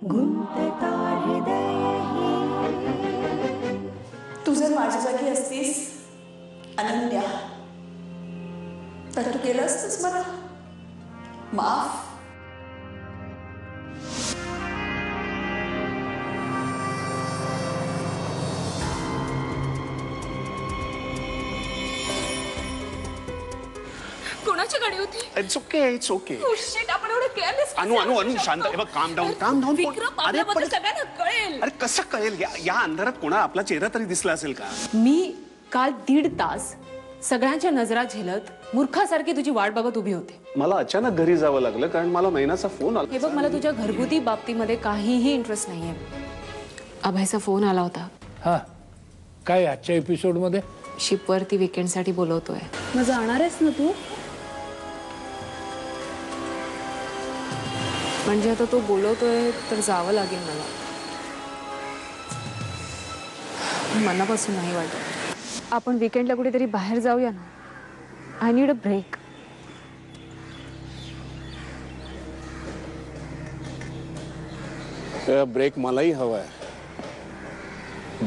तू जर माझ्या जागी असतीस अनन्या तर तू केलं असतंस मला माफ. कोणाची गाडी होती? It's okay it's okay. Oh shit, आपण एवढं केअरलेस. अनु शांत. हे बघ, काम डाऊन. विक्रम, आपल्याबद्दल सगळ्यांना कळेल. अरे कसं कळेल? या अंधारात कोणा आपला चेहरा तरी दिसला असेल का? मी काल 1.5 तास सगळ्यांच्या नजरा झेलत मूर्खासारखी तुझी वाट बघत उभी होते. मला अचानक घरी जावं लागलं कारण मला नैनाचा फोन आला. हे बघ, मला तुझ्या घरगुती बाबतीमध्ये काहीही इंटरेस्ट नाहीये. अभयचा फोन आला होता. हा, काय आजच्या एपिसोड मध्ये? शिपवरती वीकेंडसाठी बोलवतोय. मग जाणार आहेस ना तू? म्हणजे आता तो बोलवतोय तर जावं लागेल मला. मनापासून नाही वाटत. आपण वीकेंडला कुठेतरी बाहेर जाऊया ना. I need a break. Break मलाही हवा आहे,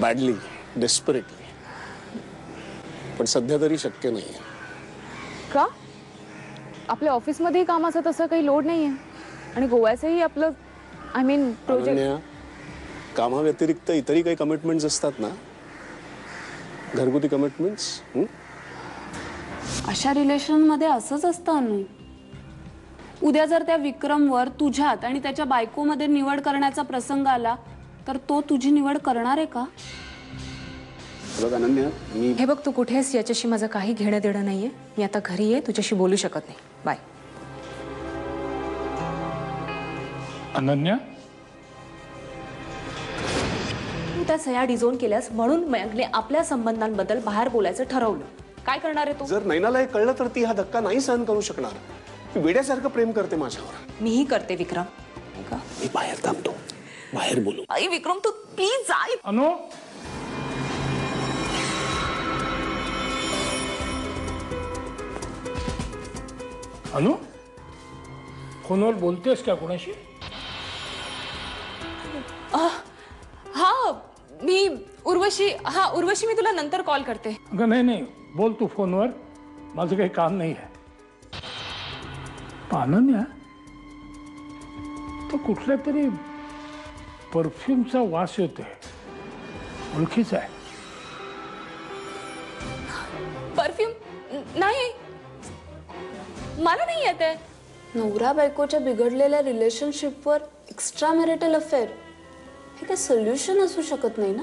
बॅडली, डेस्परेटली. पण सध्या तरी शक्य नाही. का? आपल्या ऑफिसमध्येही कामाचं तसं काही लोड नाहीये आणि गोव्याचंही आपलं आय मीन प्रोजेक्ट. कामाव्यतिरिक्त इतरही काही कमिटमेंट्स असतात ना, घरगुती कमिटमेंट्स. अशा रिलेशन मध्ये असंच असतं अनु. उद्या जर त्या विक्रमवर तुझ्यात आणि त्याच्या बायकोमध्ये निवड करण्याचा प्रसंग आला तर तो तुझी निवड करणार आहे का? बघ अनन्या, हे बघ, तू कुठे आहेस याच्याशी माझं काही घेणं देणं नाहीये. मी आता घरी आहे, तुझ्याशी बोलू शकत नाही. बाय. अनन्या, तू त्या सह्या डिझोन केल्यास म्हणून मयंकने आपल्या संबंधांबद्दल बाहेर बोलायचं ठरवलं. काय करणार आहे तू? जर नैनाला हे कळलं तर ती हा धक्का नाही सहन करू शकणार. ती वेड्यासारखं प्रेम करते माझ्यावर. मीही करते विक्रम. मी बाहेर थांबतो, बाहेर बोलू. आई विक्रम, तू प्लीज जा. अनु, अनु, फोनवर बोलतेस का कोणाशी? हा, मी उर्वशी. हा उर्वशी, मी तुला नंतर कॉल करते. अगं नाही, बोल तू फोनवर. माझं काही काम नाही आहे. अनन्या, तो कुठल्या तरी परफ्यूमचा वास येतोय. ओळखीचा आहे? परफ्यूम? नाही, मला नाही येत आहे. नवरा बायकोच्या बिघडलेल्या रिलेशनशिपवर एक्स्ट्रा मॅरिटल अफेअर हे काही सोल्युशन असू शकत नाही ना.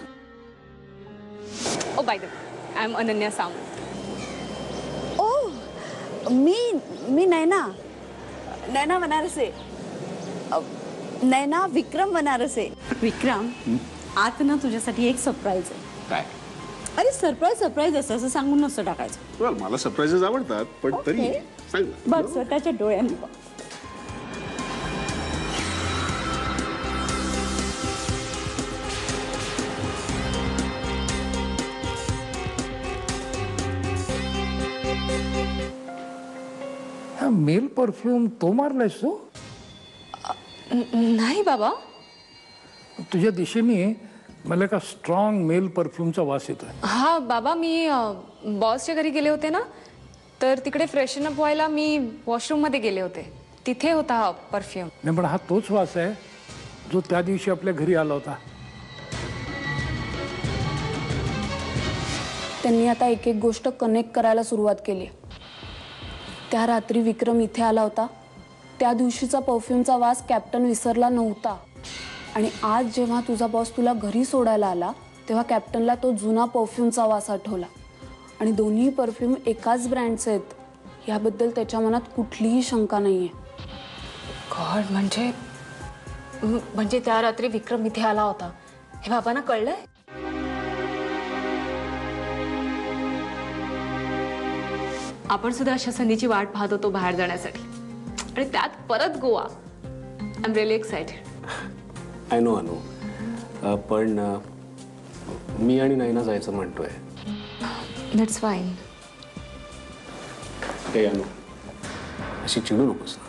Oh by the way, I am Ananya Sawant. Oh, मी नैना बनारसे. नैना विक्रम बनारसे. विक्रम, आज ना तुझ्यासाठी एक सरप्राईज आहे. काय? अरे सरप्राईज असं सांगून नसतं टाकायचं. मला सरप्राइजेस आवडतात, पण तरी सांग ना. बघ स्वतःच्या डोळ्यांनी बघ. हा मेल परफ्यूम तो मारलायस तू? नाही बाबा. तुझ्या दिशेने मला एका स्ट्रॉंग मेल परफ्यूमचा वास येतोय. हा बाबा, मी बॉसच्या घरी गेले होते ना, तर तिकडे फ्रेशन अप व्हायला मी वॉशरूम मध्ये गेले होते. तिथे होता हा परफ्यूम. नाही, पण हा तोच वास आहे जो त्या दिवशी आपल्या घरी आला होता. त्यांनी आता एक एक गोष्ट कनेक्ट करायला सुरुवात केली. त्या रात्री विक्रम इथे आला होता, त्या दिवशीचा परफ्यूमचा वास कॅप्टन विसरला नव्हता. आणि आज जेव्हा तुझा बॉस तुला घरी सोडायला आला तेव्हा कॅप्टनला तो जुना परफ्यूमचा वास आठवला. आणि दोन्ही परफ्यूम एकाच ब्रँडचे आहेत याबद्दल त्याच्या मनात कुठलीही शंका नाहीये. गॉड, म्हणजे त्या रात्री विक्रम इथे आला होता हे बाबांना कळलंय? आपण सुद्धा अशा संधीची वाट पाहत होतो बाहेर जाण्यासाठी, आणि त्यात परत Goa. I am really excited. I know अनु, पण मी आणि नैना जायचं म्हणतोय. That's fine. हे अनु, अशी चिडू नकोस ना.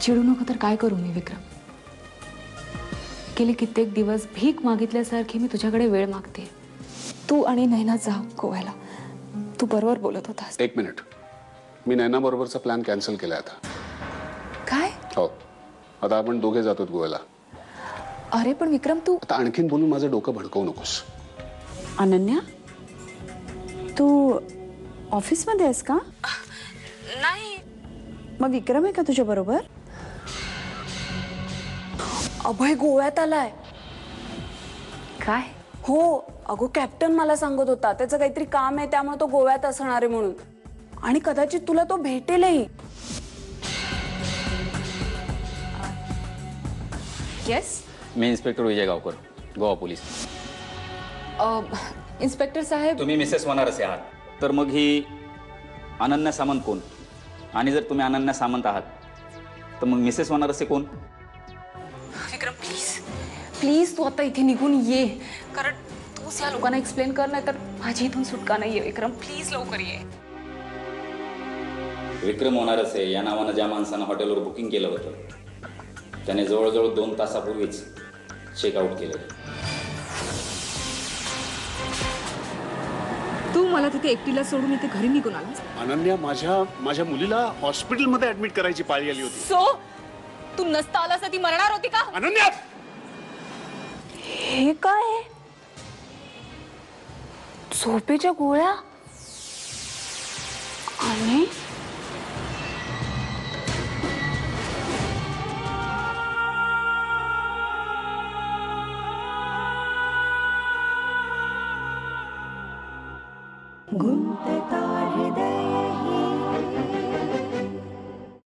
चिडू नको तर काय करू मी विक्रम? गेले कित्येक दिवस भीक मागितल्यासारखी मी तुझ्याकडे वेळ मागते. तू आणि नैना जा गोव्याला. तू बरोबर बोलत होतास. एक मिनिट, मी नैना बरोबरचा प्लॅन कॅन्सल केलाय आता. काय? हो, आता आपण दोघे जातो गोव्याला. अरे पण विक्रम तू आता आणखीन बोलून माझं डोकं भडकवू नकोस. अनन्या, तू ऑफिसमध्ये आहेस का? नाही. मग विक्रम आहे का तुझ्या बरोबर? अभय गोव्यात आलाय. काय? हो अगो, कॅप्टन मला सांगत होता त्याचं काहीतरी काम आहे त्यामुळे तो गोव्यात असणार आहे म्हणून. आणि कदाचित तुला तो भेटेलही. येस. मी इन्स्पेक्टर विजय गावकर, गोवा पोलीस. इन्स्पेक्टर साहेब, तुम्ही मिसेस वनारसे आहात, तर मग ही अनन्या सामंत कोण? आणि जर तुम्ही अनन्या सामंत आहात तर मग मिसेस वनारसे कोण? विक्रम प्लीज प्लीज तू आता इथे निघून ये, कारण तूच या लोकांना एक्सप्लेन कर, नाही तर माझी इथून सुटका नाहीये. विक्रम प्लीज लवकर ये. विक्रम वनारसे या नावानं ज्या माणसानं हॉटेलवर बुकिंग केलं होतं त्याने जवळजवळ 2 तासापूर्वीच चेकआउट केलं. तू मला तिथे एकटीला सोडून इथे घरी निघून आलास. अनन्या, माझ्या मुलीला हॉस्पिटलमध्ये ऍडमिट करायची पाळी आली होती. सो तू नसता आलास तर ती मरणार होती का? अनन्या, हे काय? झोपेच्या गोळ्या आणि गुंतता